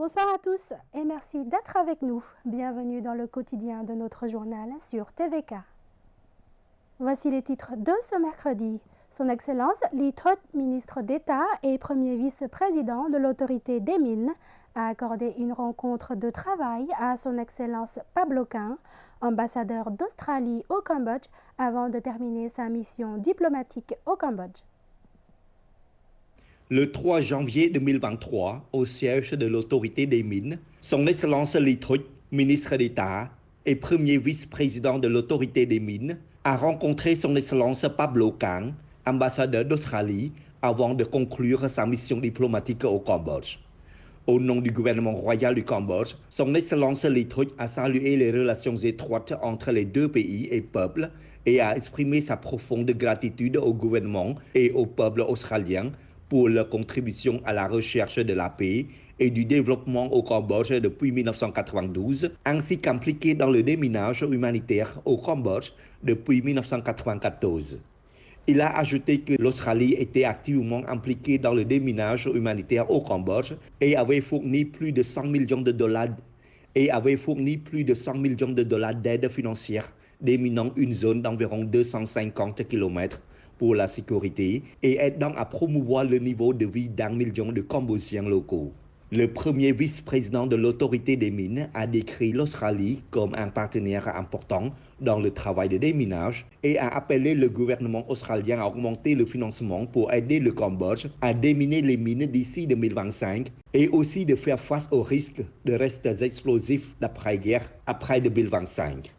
Bonsoir à tous et merci d'être avec nous. Bienvenue dans le quotidien de notre journal sur TVK. Voici les titres de ce mercredi. Son Excellence Ly Thoth, ministre d'État et premier vice-président de l'autorité des mines, a accordé une rencontre de travail à Son Excellence Pablo Quinn, ambassadeur d'Australie au Cambodge, avant de terminer sa mission diplomatique au Cambodge. Le 3 janvier 2023, au siège de l'autorité des mines, Son Excellence Ly Thoth, ministre d'État et premier vice-président de l'autorité des mines, a rencontré Son Excellence Pablo Quinn, ambassadeur d'Australie, avant de conclure sa mission diplomatique au Cambodge. Au nom du gouvernement royal du Cambodge, Son Excellence Ly Thoth a salué les relations étroites entre les deux pays et peuples et a exprimé sa profonde gratitude au gouvernement et au peuple australien pour leur contribution à la recherche de la paix et du développement au Cambodge depuis 1992, ainsi qu'impliqué dans le déminage humanitaire au Cambodge depuis 1994. Il a ajouté que l'Australie était activement impliquée dans le déminage humanitaire au Cambodge et avait fourni plus de 100 millions de dollars d'aide financière déminant une zone d'environ 250 km pour la sécurité et aidant à promouvoir le niveau de vie d'1 million de Cambodgiens locaux. Le premier vice-président de l'autorité des mines a décrit l'Australie comme un partenaire important dans le travail de déminage et a appelé le gouvernement australien à augmenter le financement pour aider le Cambodge à déminer les mines d'ici 2025 et aussi de faire face au risque de restes explosifs d'après-guerre après 2025.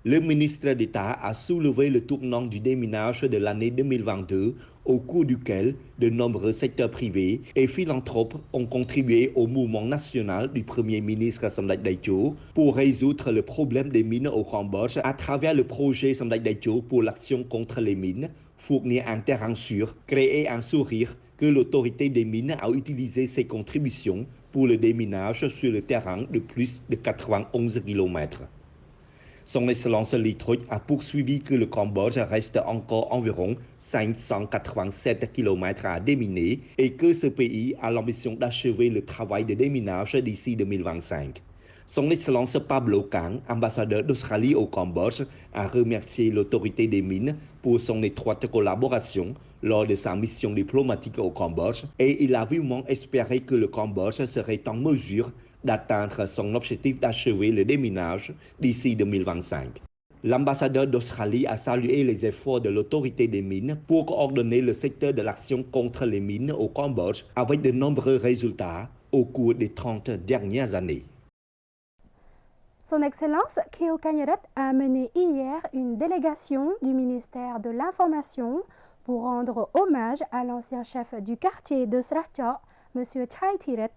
Le ministre d'État a soulevé le tournant du déminage de l'année 2022, au cours duquel de nombreux secteurs privés et philanthropes ont contribué au mouvement national du Premier ministre Samdech Techo pour résoudre le problème des mines au Cambodge à travers le projet Samdech Techo pour l'action contre les mines, fournir un terrain sûr, créer un sourire que l'autorité des mines a utilisé ses contributions pour le déminage sur le terrain de plus de 91 km. Son Excellence Ly Thoth a poursuivi que le Cambodge reste encore environ 587 km à déminer et que ce pays a l'ambition d'achever le travail de déminage d'ici 2025. Son Excellence Pablo Quinn, ambassadeur d'Australie au Cambodge, a remercié l'autorité des mines pour son étroite collaboration lors de sa mission diplomatique au Cambodge et il a vivement espéré que le Cambodge serait en mesure d'atteindre son objectif d'achever le déminage d'ici 2025. L'ambassadeur d'Australie a salué les efforts de l'autorité des mines pour coordonner le secteur de l'action contre les mines au Cambodge avec de nombreux résultats au cours des 30 dernières années. Son Excellence Keo Kanyarat a mené hier une délégation du ministère de l'Information pour rendre hommage à l'ancien chef du quartier de Srahcha, M. Chai Thiret,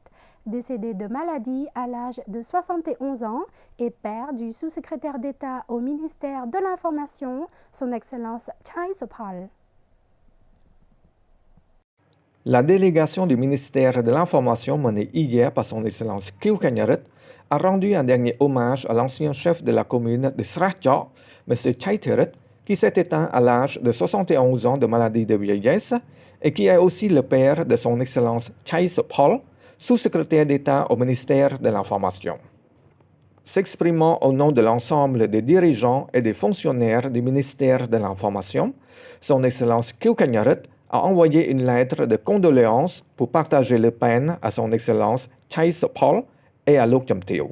décédé de maladie à l'âge de 71 ans et père du sous-secrétaire d'État au ministère de l'Information, Son Excellence Chai Sophal. La délégation du ministère de l'Information menée hier par Son Excellence Keo Kanyarat a rendu un dernier hommage à l'ancien chef de la commune de Srahcha, M. Chai Thiret, qui s'est éteint à l'âge de 71 ans de maladie de vieillesse et qui est aussi le père de Son Excellence Chai Sophal, sous-secrétaire d'État au ministère de l'Information. S'exprimant au nom de l'ensemble des dirigeants et des fonctionnaires du ministère de l'Information, Son Excellence Keo Kanyarat a envoyé une lettre de condoléances pour partager les peines à Son Excellence Chai Sophal et à Lok Cham Teo.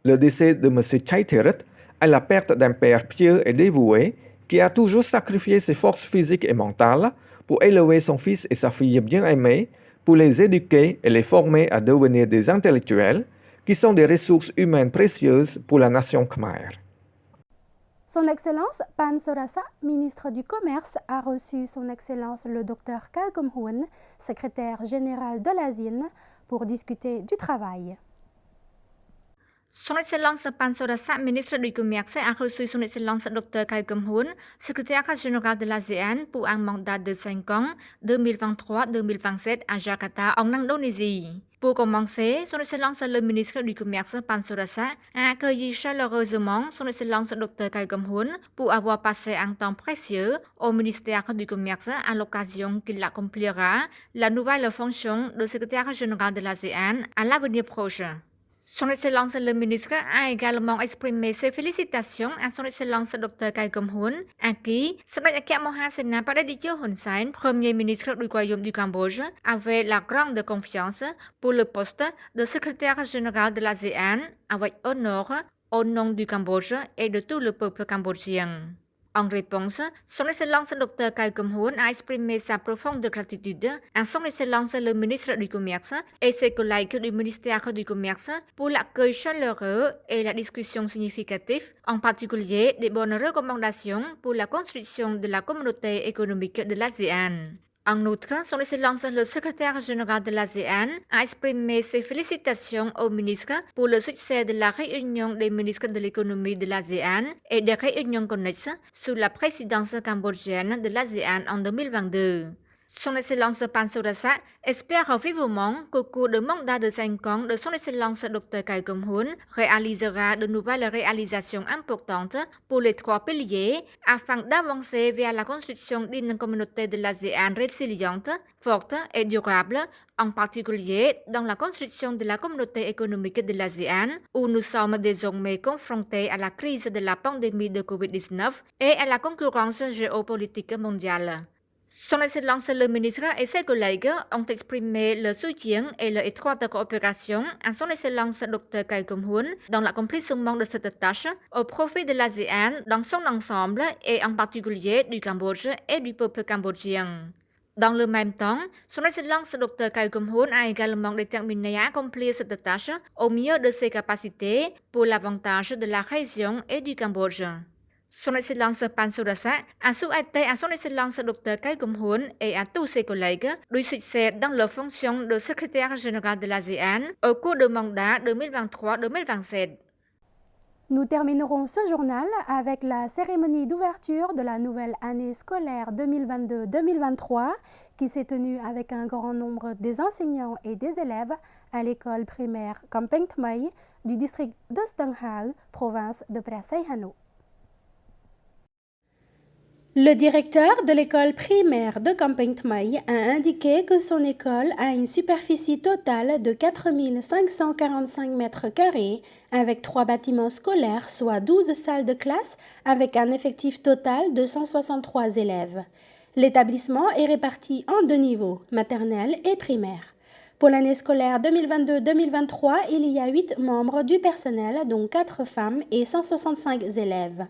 Le décès de M. Chai Thiret est la perte d'un père pieux et dévoué qui a toujours sacrifié ses forces physiques et mentales pour élever son fils et sa fille bien-aimés, pour les éduquer et les former à devenir des intellectuels qui sont des ressources humaines précieuses pour la nation khmer. Son Excellence Pan Sorasa, ministre du Commerce, a reçu Son Excellence le Dr Kal Kum Hoon, secrétaire général de l'ASIN, pour discuter du travail. Son Excellence Pan Sorasa, ministre du Commerce, a reçu Son Excellence Dr Kal Kum Hoon, secrétaire général de l'ASEAN, pour un mandat de 5 ans, 2023-2027 à Jakarta, en Indonésie. Pour commencer, son Excellence le ministre du Commerce Pan Surasa a accueilli chaleureusement son Excellence Dr Kai Gum-hoon pour avoir passé un temps précieux au ministère du Commerce à l'occasion qu'il accomplira la nouvelle fonction de secrétaire général de l'ASEAN à l'avenir proche. Son Excellence le ministre a également exprimé ses félicitations à son Excellence Dr Kai Gum-hoon, à qui Samdech Akhya Mohasena Padadityo Hun Sen, Premier ministre du Royaume du Cambodge, avait la grande confiance pour le poste de secrétaire général de l'ASEAN avec honneur au nom du Cambodge et de tout le peuple cambodgien. En réponse, son Excellence Dr Kai Gum-hoon a exprimé sa profonde gratitude à son Excellence le ministre du Commerce et ses collègues du ministère du Commerce pour l'accueil chaleureux et la discussion significative, en particulier des bonnes recommandations pour la construction de la communauté économique de l'ASEAN. En outre, son Excellence le secrétaire général de l'ASEAN a exprimé ses félicitations au ministre pour le succès de la réunion des ministres de l'économie de l'ASEAN et des réunions connexes sous la présidence cambodgienne de l'ASEAN en 2022. Son Excellence Pan Surasa espère vivement qu'au cours du mandat de 5 ans de son Excellence Dr Kai Gum-hoon réalisera de nouvelles réalisations importantes pour les 3 piliers afin d'avancer vers la construction d'une communauté de l'ASEAN résiliente, forte et durable, en particulier dans la construction de la communauté économique de l'ASEAN, où nous sommes désormais confrontés à la crise de la pandémie de Covid-19 et à la concurrence géopolitique mondiale. Son Excellence le ministre et ses collègues ont exprimé le soutien et l'étroite coopération à son Excellence Dr Kai Gum-hoon dans l'accomplissement de cette tâche au profit de l'ASEAN dans son ensemble et en particulier du Cambodge et du peuple cambodgien. Dans le même temps, son Excellence Dr Kai Gum-hoon a également déterminé à accomplir cette tâche au mieux de ses capacités pour l'avantage de la région et du Cambodge. Son Excellence Pan Surasa a souhaité à son Excellence Dr Kai Gum-hoon et à tous ses collègues du succès dans leur fonction de secrétaire général de l'ASEAN au cours du mandat 2023-2027. Nous terminerons ce journal avec la cérémonie d'ouverture de la nouvelle année scolaire 2022-2023 qui s'est tenue avec un grand nombre des enseignants et des élèves à l'école primaire Kampeng Thmai du district de Stanghal, province de Pra Sai Hanu. Le directeur de l'école primaire de Kampeng Thmai a indiqué que son école a une superficie totale de 4 545 mètres carrés avec 3 bâtiments scolaires, soit 12 salles de classe avec un effectif total de 163 élèves. L'établissement est réparti en 2 niveaux, maternelle et primaire. Pour l'année scolaire 2022-2023, il y a 8 membres du personnel, dont 4 femmes et 165 élèves.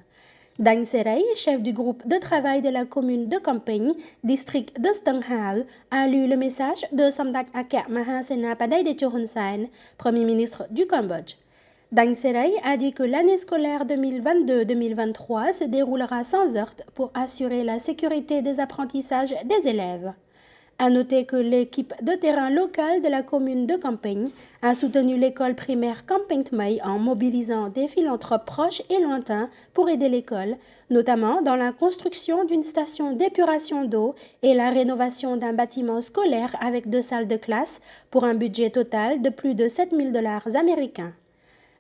Dang Seray, chef du groupe de travail de la commune de Kampeng, district de Stanghal, a lu le message de Samdech Akhya Mohasena Padadityo Hun Sen, Premier ministre du Cambodge. Dang Seray a dit que l'année scolaire 2022-2023 se déroulera sans heurts pour assurer la sécurité des apprentissages des élèves. À noter que l'équipe de terrain locale de la commune de Kampeng a soutenu l'école primaire Kampeng Thmai en mobilisant des philanthropes proches et lointains pour aider l'école, notamment dans la construction d'une station d'épuration d'eau et la rénovation d'un bâtiment scolaire avec 2 salles de classe pour un budget total de plus de 7 000 $ américains.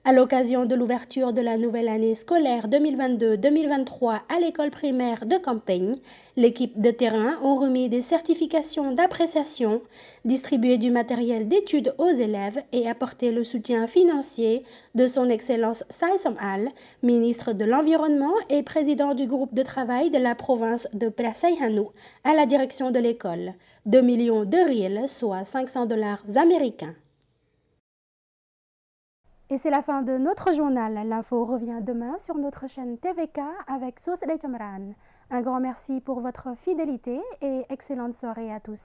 À l'occasion de l'ouverture de la nouvelle année scolaire 2022-2023 à l'école primaire de Kampeng, l'équipe de terrain a remis des certifications d'appréciation, distribué du matériel d'études aux élèves et apporté le soutien financier de son Excellence Say Som-al, ministre de l'Environnement et président du groupe de travail de la province de Pra Sai Hanu, à la direction de l'école. 2 millions de riels, soit 500 $ américains. Et c'est la fin de notre journal. L'info revient demain sur notre chaîne TVK avec Sos de Chamran. Un grand merci pour votre fidélité et excellente soirée à tous.